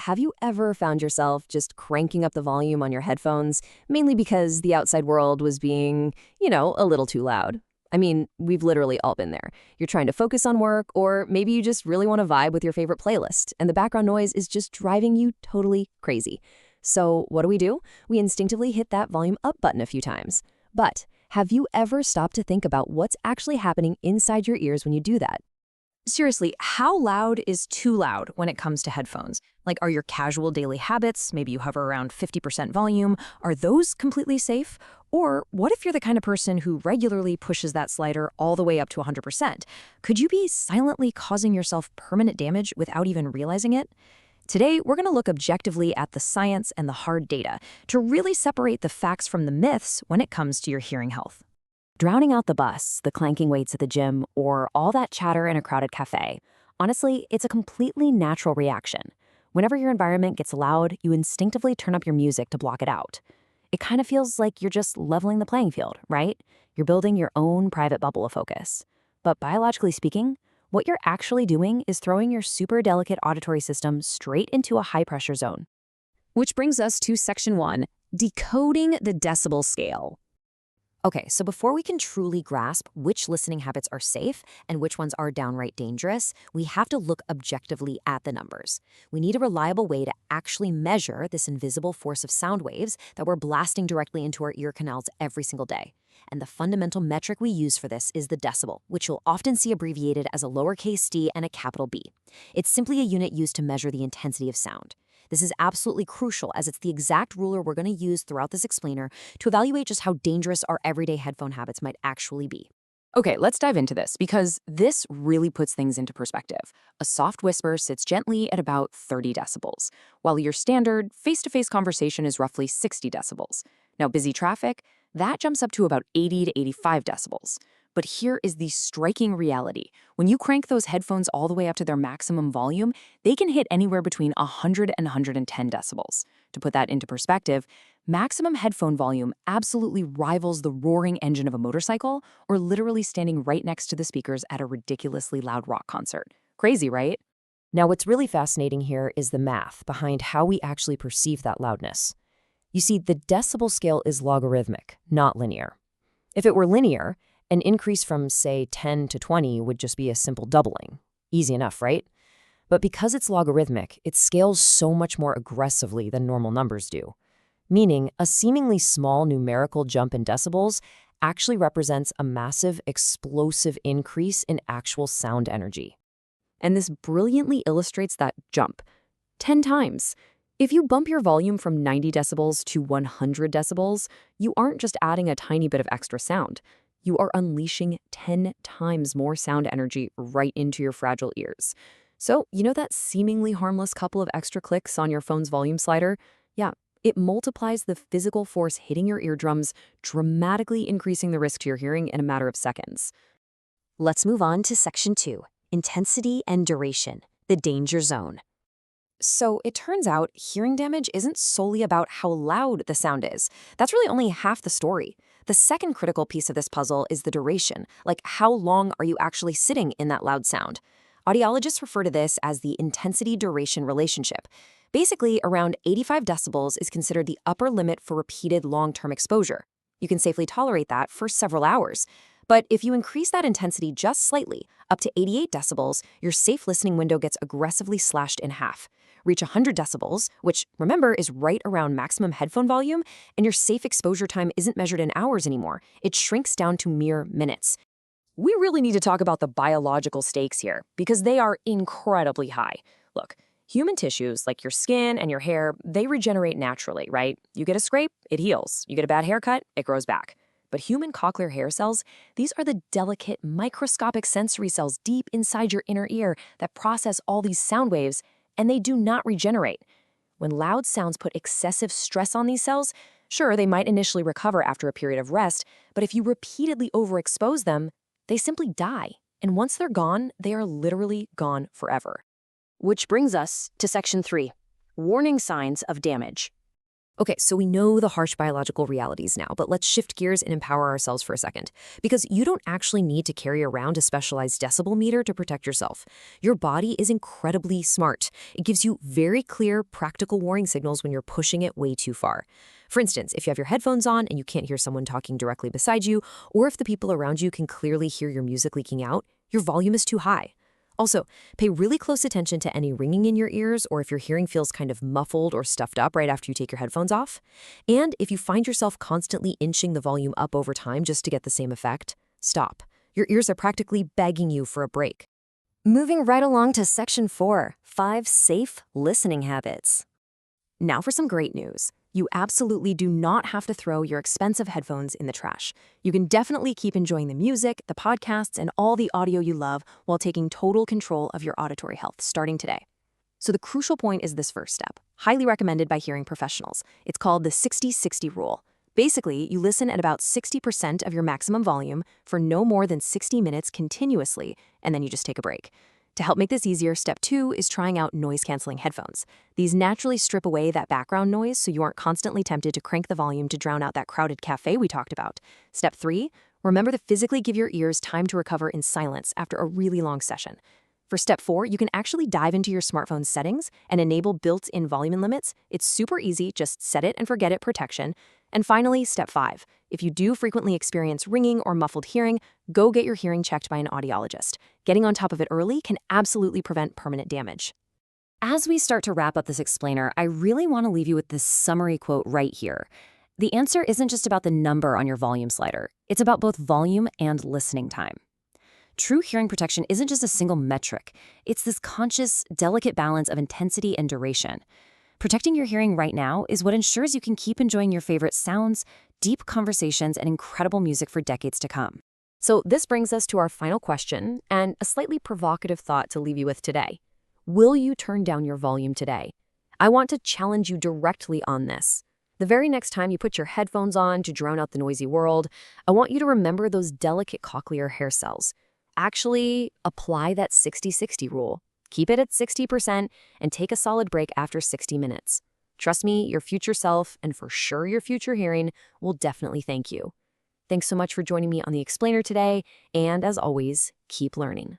have you ever found yourself just cranking up the volume on your headphones, mainly because the outside world was being, a little too loud? I mean, we've literally all been there. You're trying to focus on work, or maybe you just really want to vibe with your favorite playlist, and the background noise is just driving you totally crazy. So what do? We instinctively hit that volume up button a few times. But have you ever stopped to think about what's actually happening inside your ears when you do that? Seriously, how loud is too loud when it comes to headphones? Like, are your casual daily habits, maybe you hover around 50% volume, are those completely safe? Or what if you're the kind of person who regularly pushes that slider all the way up to 100%? Could you be silently causing yourself permanent damage without even realizing it? Today, we're going to look objectively at the science and the hard data to really separate the facts from the myths when it comes to your hearing health. Drowning out the bus, the clanking weights at the gym, or all that chatter in a crowded cafe. Honestly, it's a completely natural reaction. Whenever your environment gets loud, you instinctively turn up your music to block it out. It kind of feels like you're just leveling the playing field, right? You're building your own private bubble of focus. But biologically speaking, what you're actually doing is throwing your super delicate auditory system straight into a high-pressure zone. Which brings us to section 1, decoding the decibel scale. Okay, so before we can truly grasp which listening habits are safe and which ones are downright dangerous, we have to look objectively at the numbers. We need a reliable way to actually measure this invisible force of sound waves that we're blasting directly into our ear canals every single day. And the fundamental metric we use for this is the decibel, which you'll often see abbreviated as a lowercase d and a capital B. It's simply a unit used to measure the intensity of sound. This is absolutely crucial as it's the exact ruler we're going to use throughout this explainer to evaluate just how dangerous our everyday headphone habits might actually be. Okay, let's dive into this because this really puts things into perspective. A soft whisper sits gently at about 30 decibels, while your standard face-to-face conversation is roughly 60 decibels. Now, busy traffic, that jumps up to about 80 to 85 decibels. But here is the striking reality. When you crank those headphones all the way up to their maximum volume, they can hit anywhere between 100 and 110 decibels. To put that into perspective, maximum headphone volume absolutely rivals the roaring engine of a motorcycle or literally standing right next to the speakers at a ridiculously loud rock concert. Crazy, right? Now, what's really fascinating here is the math behind how we actually perceive that loudness. You see, the decibel scale is logarithmic, not linear. If it were linear, an increase from, say, 10 to 20 would just be a simple doubling. Easy enough, right? But because it's logarithmic, it scales so much more aggressively than normal numbers do. Meaning, a seemingly small numerical jump in decibels actually represents a massive, explosive increase in actual sound energy. And this brilliantly illustrates that jump. 10 times. If you bump your volume from 90 decibels to 100 decibels, you aren't just adding a tiny bit of extra sound. You are unleashing 10 times more sound energy right into your fragile ears. So, that seemingly harmless couple of extra clicks on your phone's volume slider? Yeah, it multiplies the physical force hitting your eardrums, dramatically increasing the risk to your hearing in a matter of seconds. Let's move on to section 2, intensity and duration, the danger zone. So it turns out hearing damage isn't solely about how loud the sound is. That's really only half the story. The second critical piece of this puzzle is the duration, like how long are you actually sitting in that loud sound? Audiologists refer to this as the intensity-duration relationship. Basically, around 85 decibels is considered the upper limit for repeated long-term exposure. You can safely tolerate that for several hours. But if you increase that intensity just slightly, up to 88 decibels, your safe listening window gets aggressively slashed in half. Reach 100 decibels, which, remember, is right around maximum headphone volume, and your safe exposure time isn't measured in hours anymore. It shrinks down to mere minutes. We really need to talk about the biological stakes here, because they are incredibly high. Look, human tissues, like your skin and your hair, they regenerate naturally, right? You get a scrape, it heals. You get a bad haircut, it grows back. But human cochlear hair cells, these are the delicate, microscopic sensory cells deep inside your inner ear that process all these sound waves, and they do not regenerate. When loud sounds put excessive stress on these cells, sure, they might initially recover after a period of rest, but if you repeatedly overexpose them, they simply die. And once they're gone, they are literally gone forever. Which brings us to section 3, warning signs of damage. Okay, so we know the harsh biological realities now, but let's shift gears and empower ourselves for a second. Because you don't actually need to carry around a specialized decibel meter to protect yourself. Your body is incredibly smart. It gives you very clear, practical warning signals when you're pushing it way too far. For instance, if you have your headphones on and you can't hear someone talking directly beside you, or if the people around you can clearly hear your music leaking out, your volume is too high. Also, pay really close attention to any ringing in your ears or if your hearing feels kind of muffled or stuffed up right after you take your headphones off. And if you find yourself constantly inching the volume up over time just to get the same effect, stop. Your ears are practically begging you for a break. Moving right along to Section 4, 5 Safe Listening Habits. Now for some great news. You absolutely do not have to throw your expensive headphones in the trash. You can definitely keep enjoying the music, the podcasts, and all the audio you love while taking total control of your auditory health starting today. So the crucial point is this first step, highly recommended by hearing professionals. It's called the 60-60 rule. Basically, you listen at about 60% of your maximum volume for no more than 60 minutes continuously, and then you just take a break. To help make this easier, step 2 is trying out noise-canceling headphones. These naturally strip away that background noise so you aren't constantly tempted to crank the volume to drown out that crowded cafe we talked about. Step 3, remember to physically give your ears time to recover in silence after a really long session. For step 4, you can actually dive into your smartphone's settings and enable built-in volume limits. It's super easy, just set it and forget it protection. And finally, step 5, if you do frequently experience ringing or muffled hearing, go get your hearing checked by an audiologist. Getting on top of it early can absolutely prevent permanent damage. As we start to wrap up this explainer, I really want to leave you with this summary quote right here. The answer isn't just about the number on your volume slider. It's about both volume and listening time. True hearing protection isn't just a single metric. It's this conscious, delicate balance of intensity and duration. Protecting your hearing right now is what ensures you can keep enjoying your favorite sounds, deep conversations, and incredible music for decades to come. So this brings us to our final question and a slightly provocative thought to leave you with today. Will you turn down your volume today? I want to challenge you directly on this. The very next time you put your headphones on to drown out the noisy world, I want you to remember those delicate cochlear hair cells. Actually, apply that 60-60 rule. Keep it at 60% and take a solid break after 60 minutes. Trust me, your future self, and for sure your future hearing, will definitely thank you. Thanks so much for joining me on The Explainer today, and as always, keep learning.